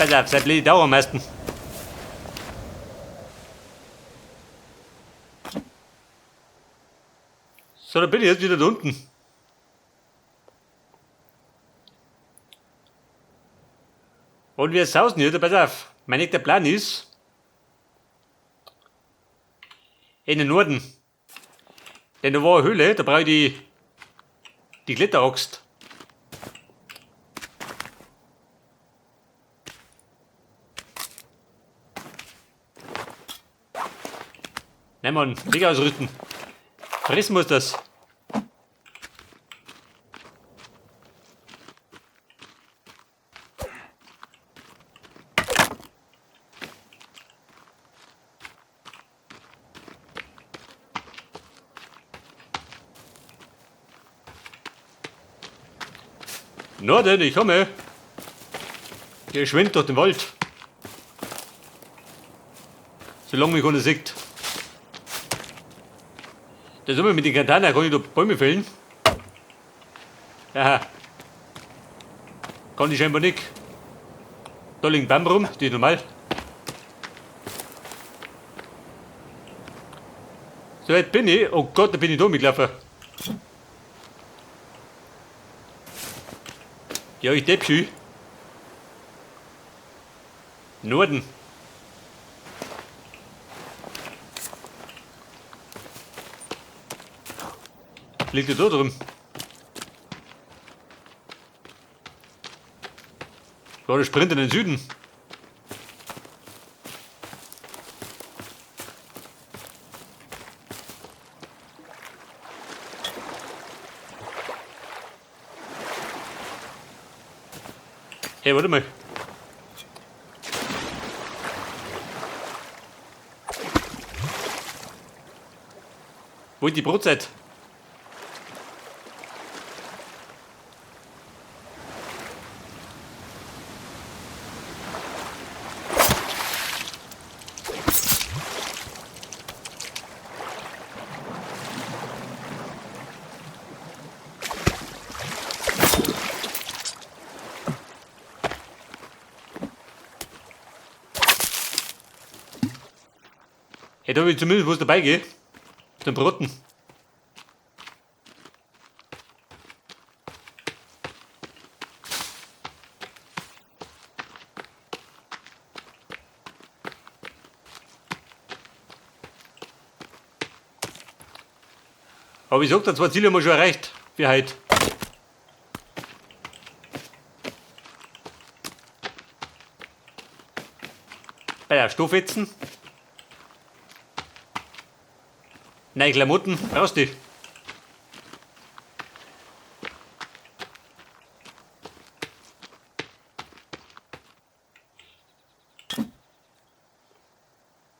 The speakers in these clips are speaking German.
Pass auf, sei blöde Dauermasten. So, da bin ich jetzt wieder da unten. Und wir sausen hier, pass auf. Mein nächster Plan ist in den Norden. Denn da war eine Höhle, da brauche ich die Kletteraxt. Nein, Mann, Weg ausrüsten. Fressen muss das. Norden, ich komme. Ihr schwindet durch den Wald. Solange mich keiner sieht. Da sind wir mit den Katana, kann ich da Bäume fällen? Aha. Kann ich scheinbar nicht. Da liegen Bäume rum, die ist normal. So weit bin ich. Oh Gott, da bin ich da mitgelaufen. Ja, ich deppschü. Norden. Liegt er da drin? Ja, der sprintet in den Süden. Hey, warte mal. Wo ist die Brotzeit? Hey, da will ich zumindest was dabei gehen. Zum Broten. Aber ich sag, das 2 Ziele haben wir schon erreicht. Für heute. Bei der Stoffetzen. Neue Klamotten, brauchst du.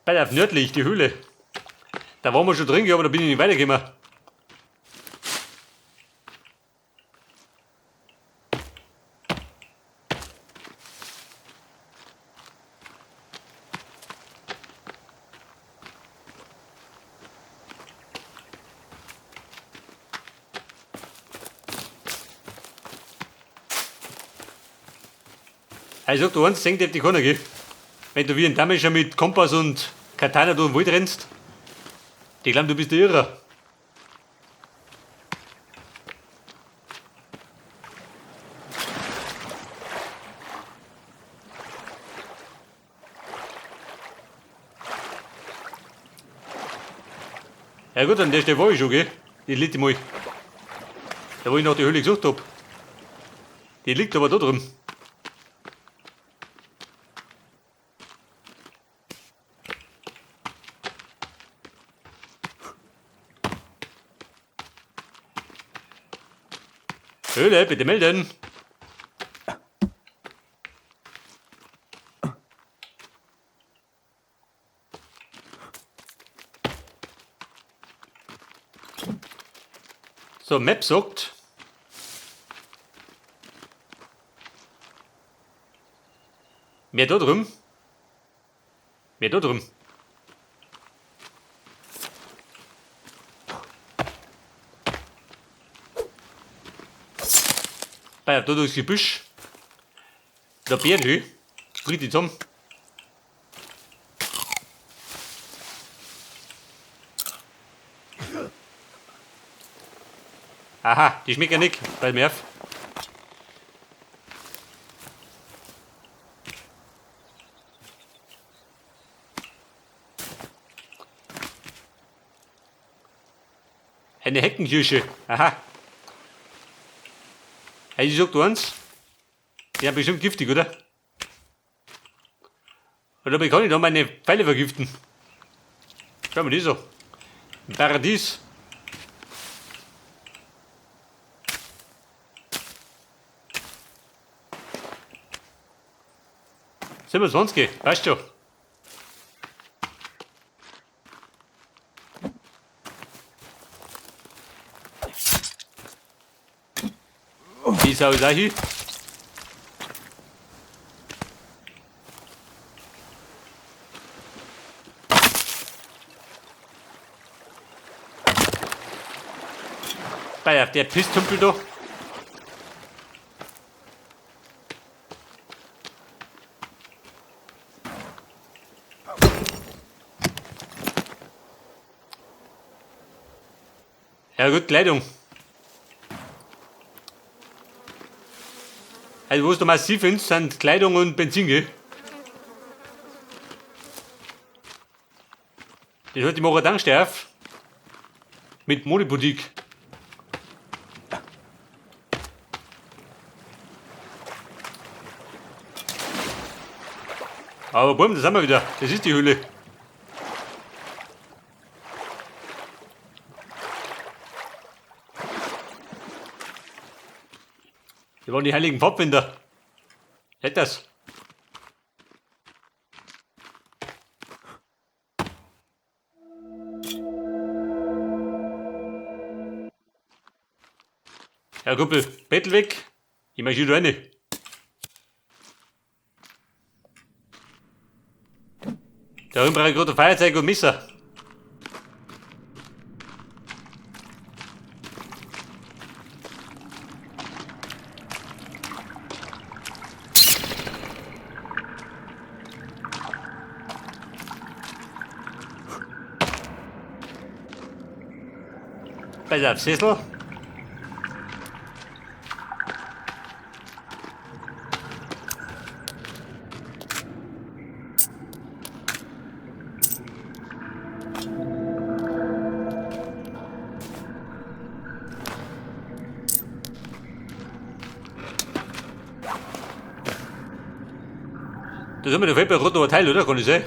Bei der nördlich, die Höhle. Da waren wir schon drin, aber da bin ich nicht weitergekommen. Ich sag, du eins, senkt auf die Kanne, gell? Wenn du wie ein Damischer mit Kompass und Katana durch den Wald rennst, die glauben, du bist der Irrer. Ja gut, an der Stelle war ich schon, gell? Die liegt mal. Da wo ich nach der Höhle gesucht hab. Die liegt aber da drin. Höhle, bitte melden. So, Map sagt. Mehr da drüben. Mehr da drüben. Da durchs Gebüsch. Der Bärenhü. Sprich die zusammen. Aha, die schmecken ja nicht, bei mir. Eine Heckenkirsche. Aha. Hey, ich sag du eins. Die sind bestimmt giftig, oder? Oder kann ich da meine Pfeile vergiften? Schau mal die so. Ein Paradies. 27, weißt du. Die Sau ist auch hier. Bei der Pisstümpel da. Ja gut, Kleidung. Also was du massiv findest, sind Kleidung und Benzin, gell? Das hat die Macher Tankstelle mit Modeboutique. Aber bumm, da sind wir wieder. Das ist die Höhle. Das waren die heiligen Pfadfinder. Hätt das. Ja, Kumpel, Bettel weg. Ich mach wieder rein. Da drüben brauche ich gerade ein Feuerzeug und Messer. Pass auf, Sessel. Da sind wir, da fällt mir gerade noch ein Teil, oder? Kann ich sehen?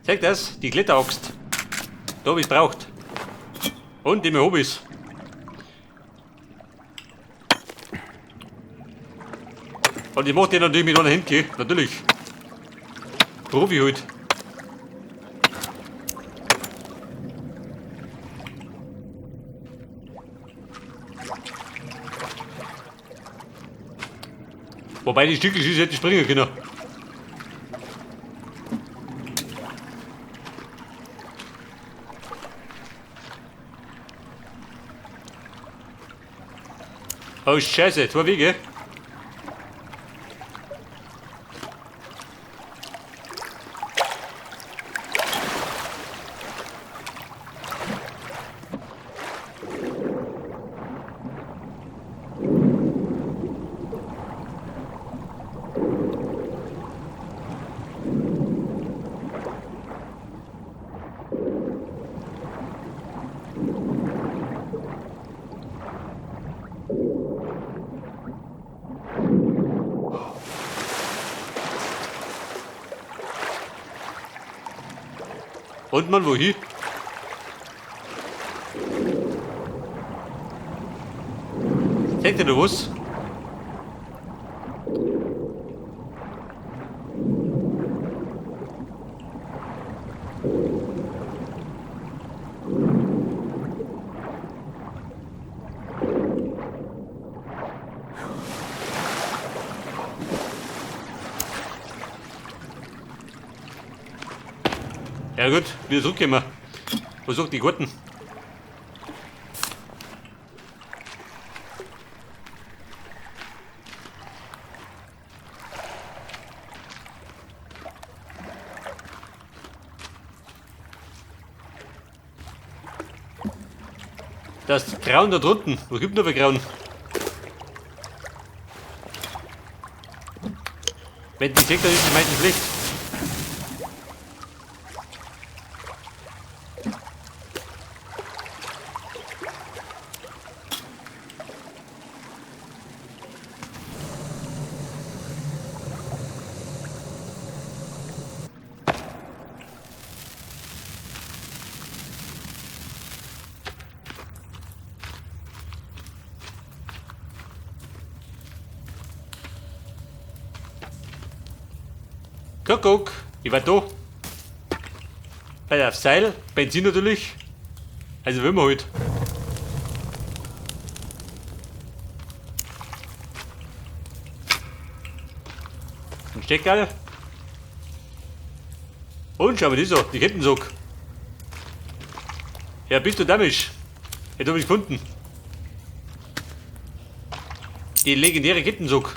Zeig das, die Kletteraxt. Da hab ich's braucht. Und die mir Hobbys. Und ich mach die natürlich mit einer Hand, gell? Natürlich. Profi halt. Wobei die Stückchen ist, hätte springen können. Oh Scheiße, 2 Wege. Und man, wohin? Sagt ihr noch was? Ja gut, wieder zurückkommen. Wo sucht die Garten? Das Grauen da drunten. Wo gibt noch ein Grauen? Wenn die Sektor ist, die meisten schlecht. Guck, ich war da. Bei auf Seil, Benzin natürlich. Also wollen wir halt. Ein Steckall. Und schau mal, das so, die Kettensock. Ja, bist du damisch? Jetzt hab ich gefunden. Die legendäre Kettensock.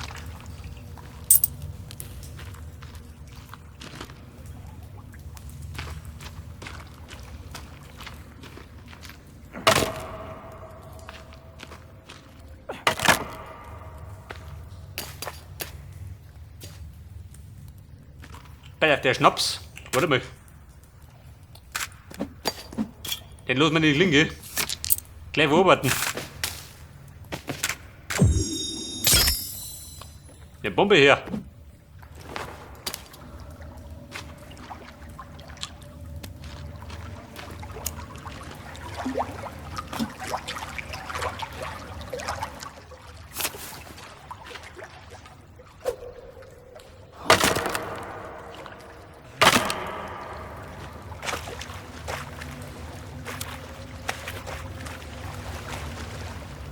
Der Schnaps. Warte mal. Den los mal in die Klinge. Gleich beobachten. Eine Bombe her.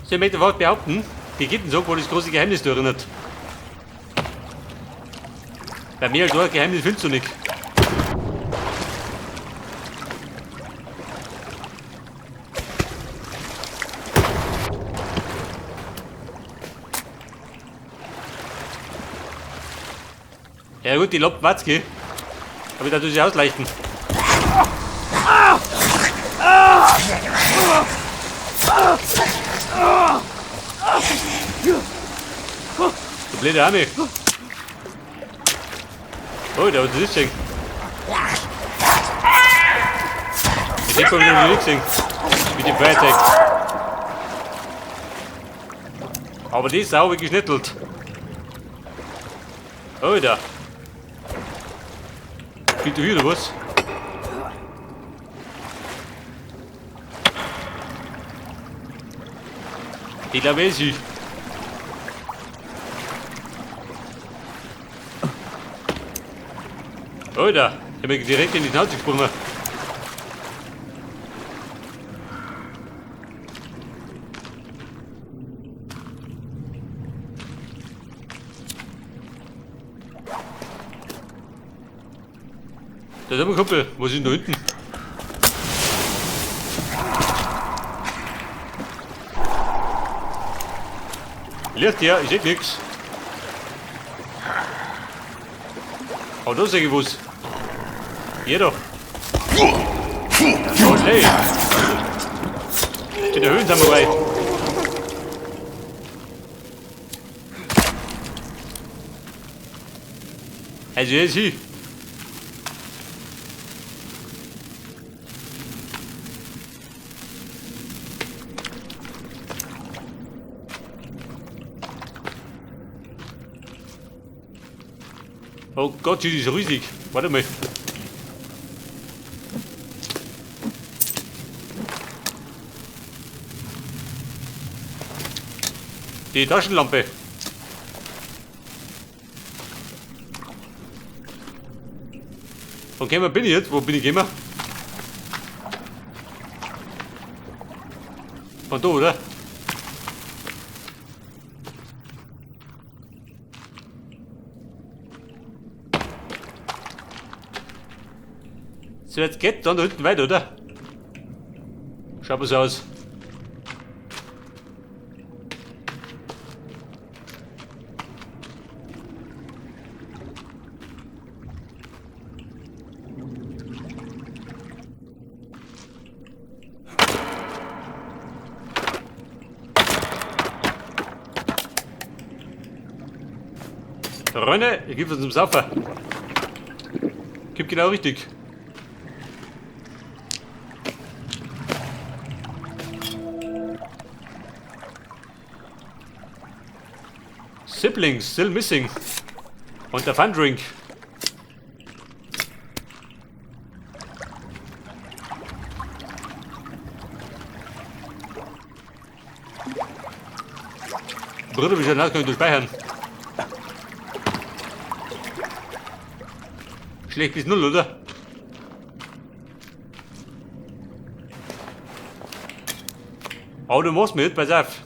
So, ich möchte was behaupten, die Kettensock, wo das große Geheimnis drin hat. Bei mir als ein Geheimnis findest du nicht. Ja gut, die Lob Watzke. Aber da tue ich ausleichten. Du blöde Arme. Oh, da hat das gesehen. Ich hab wieder nicht gesehen. Mit dem Feuerzeug. Aber die ist sauber geschnittelt. Oh, da. Geht du hier oder was? Ich glaube, es ist. Alter, ich habe mir direkt in die Schnauze gesprungen. Da ist ein Kumpel, was ist denn da hinten? Licht ja, ich sehe nichts. Aber da sehe ich was. Hier doch. Oh, hey. In der Höhlensamurai. Also jetzt hier. Oh Gott, die ist riesig. Warte mal. Die Taschenlampe. Okay, wo bin ich jetzt? Wo bin ich gekommen? Von da, oder? So, jetzt geht dann da hinten weiter, oder? Schaut mal so aus. Freunde, ich gebe uns zum Saufen. Gib genau richtig. Siblings still missing. Und der Fun Drink. Bruder, wie schnell kann ich das speichern? Schlecht bis 0, oder? Oh, du machst mit, pass auf.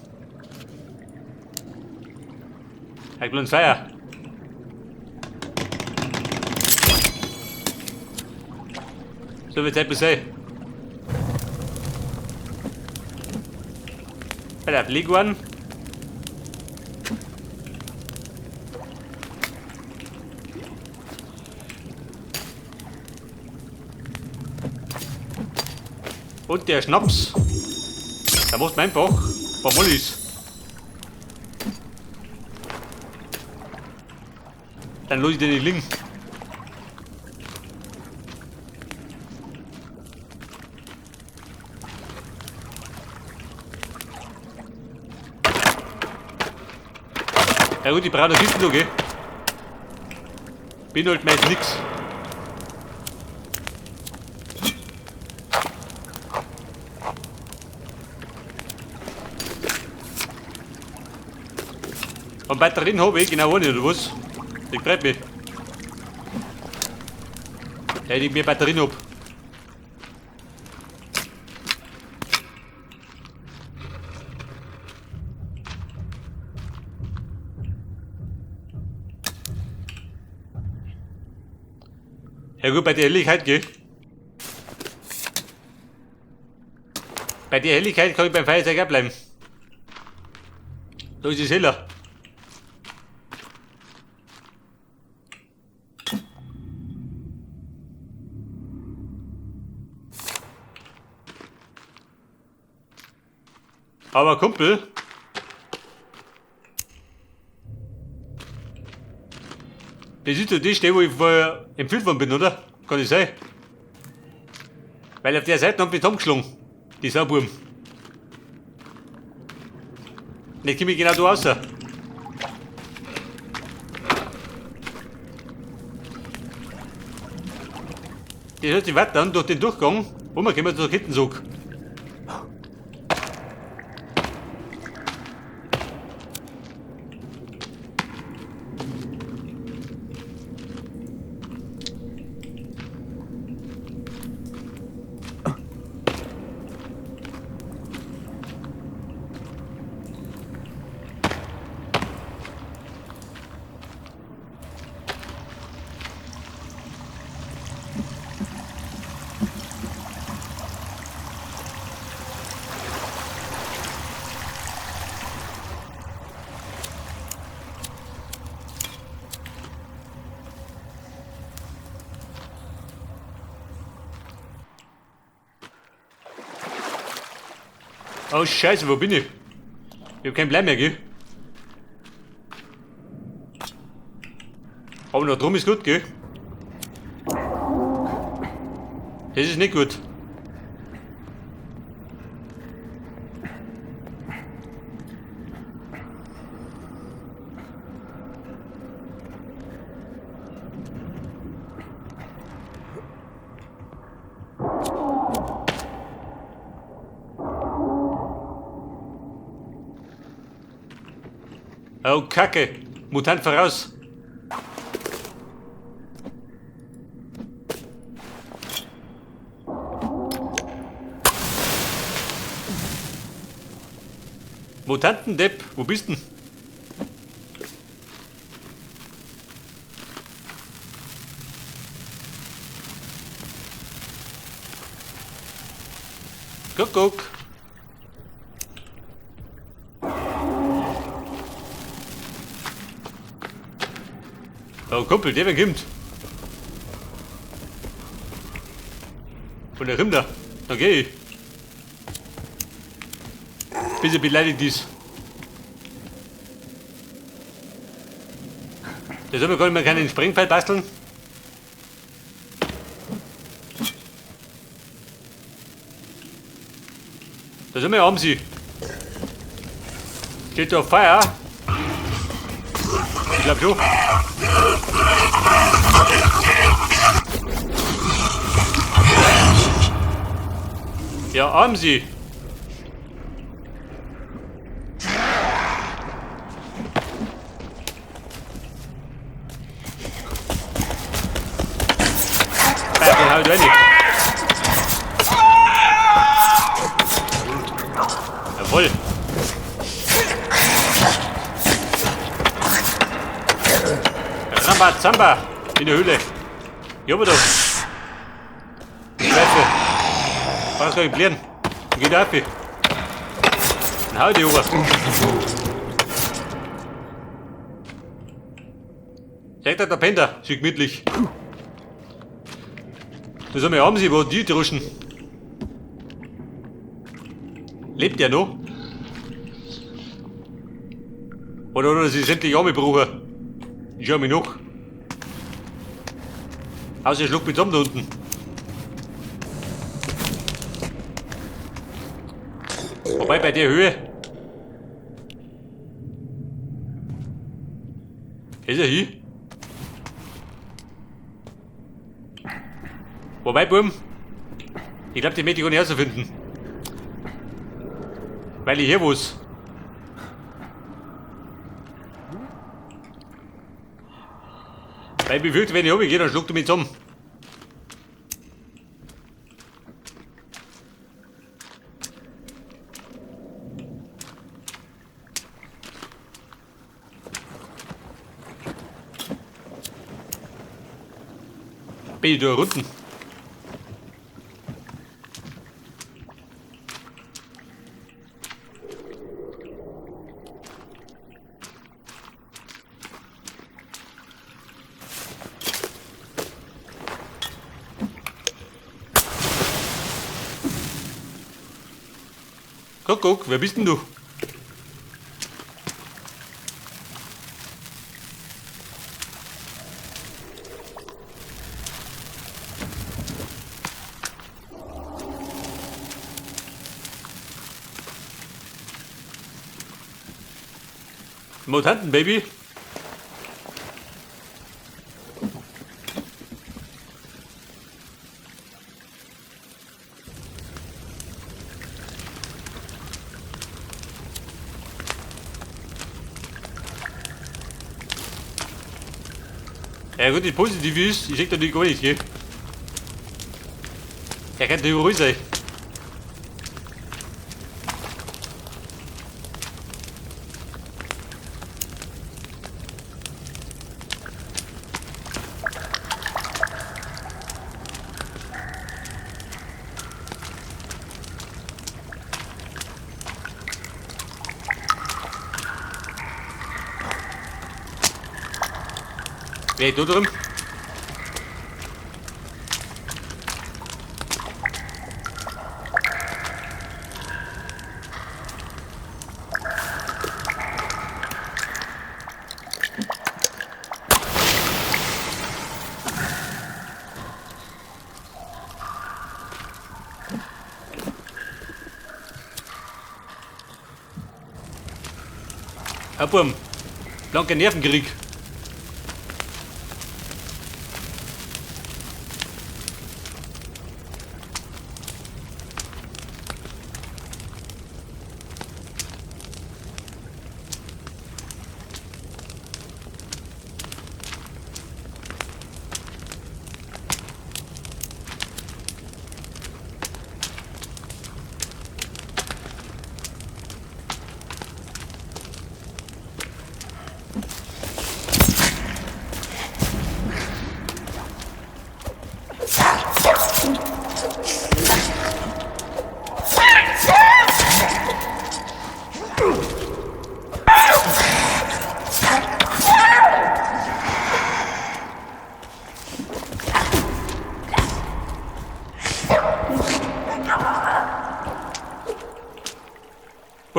Ich will uns Feier. So wird es sein. Pass auf, leg one. Und der Schnaps. Da musst du einfach ein paar Mollis. Dann lass ich den nicht liegen. Ja gut, ich brauche noch Kisten noch, gell? Bin halt meist nix. Und Batterien habe ich genau eine, oder was? Ich brett mich. Da hätte ich mehr Batterien ab. Ja gut, bei der Helligkeit, gell? Bei der Helligkeit kann ich beim Feuerzeug auch bleiben. Da ist es heller. Aber Kumpel, das ist doch die Stelle, wo ich vorher empfiehlt worden bin, oder? Kann das sein? Weil auf der Seite haben wir geschlagen, die Saububen. Jetzt komme ich genau da raus. Die hört sich weiter an durch den Durchgang, wo wir kommen durch Kettensog. Oh Scheiße, wo bin ich? Ich hab kein Blei mehr, gell? Aber noch drum ist gut, gell? Das ist nicht gut. Oh Kacke, Mutant voraus. Mutantendepp, wo bist denn? Guck. Oh, Kumpel, der kommt. Und der kommt da. Okay. Bitte beleidigt dies. Da soll man keinen Sprengpfeil basteln. Da sind wir, haben sie. Steht da auf Feuer? Ich glaube schon. Ja, haben sie. Den hau ich rein. Jawohl. Rambazamba in der Höhle. Jobber doch. Scheiße. Was soll ich blären? Geht ab. Dann hau die Ober. Sagt der Pender, so gemütlich. Was haben sie, wo die drüschen? Lebt der noch? Oder sie sind endlich angebrochen? Ich schau mich noch. Außer schluckt mit zusammen da unten. Wobei bei der Höhe. Ist er hier? Wobei, Buben, ich glaube, die möchte ich gar nicht herausfinden. Weil ich hier was. Weil ich befürchte, wenn ich runtergehe, dann schluckt er mich zusammen. Bin ich da unten? Guck, wer bist denn du? Mutantenbaby? Ja gut, das Positive ist, ich sag da nicht gar nichts, gell? Er kann da überall sein. Wer da drin? Abum, blanker Nervenkrieg.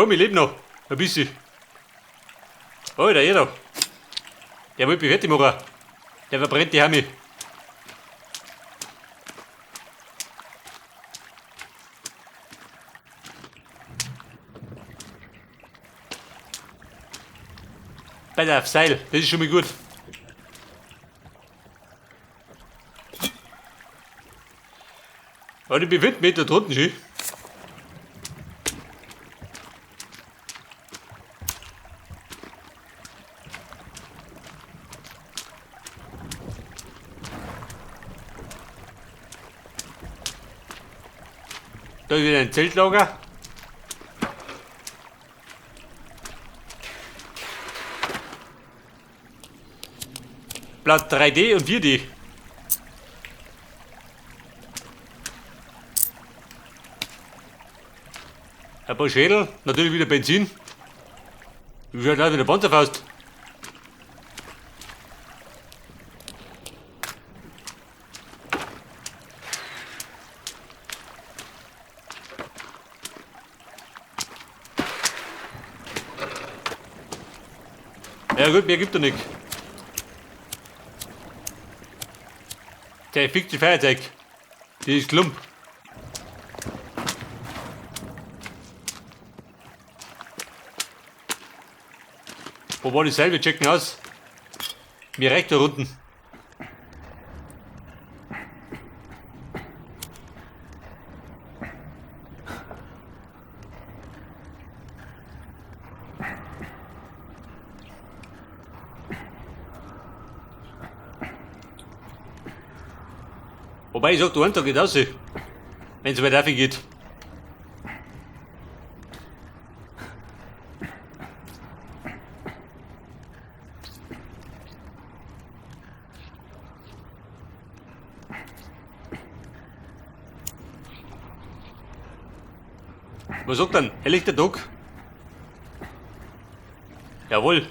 Oh, wir leben noch. Ein bisschen. Oh, der da. Der will mich fertig machen. Der verbrennt die Hammi. Beide auf Seil, das ist schon mal gut. Und ich bin 5 Meter drunten schon. Da ist wieder ein Zeltlager. Blatt 3D und 4D. Ein paar Schädel, natürlich wieder Benzin. Wie schaut aus mit der Panzerfaust? Ja gut, mehr gibt er nicht. Der fickte Feuerzeug. Die ist Klump. Wo war die Seil? Wir checken aus. Mir reicht da unten. Wobei ich sag, du Tag geht raus, wenn es weit rauf geht. Was sagt dann? Helllichter Tag? Jawohl.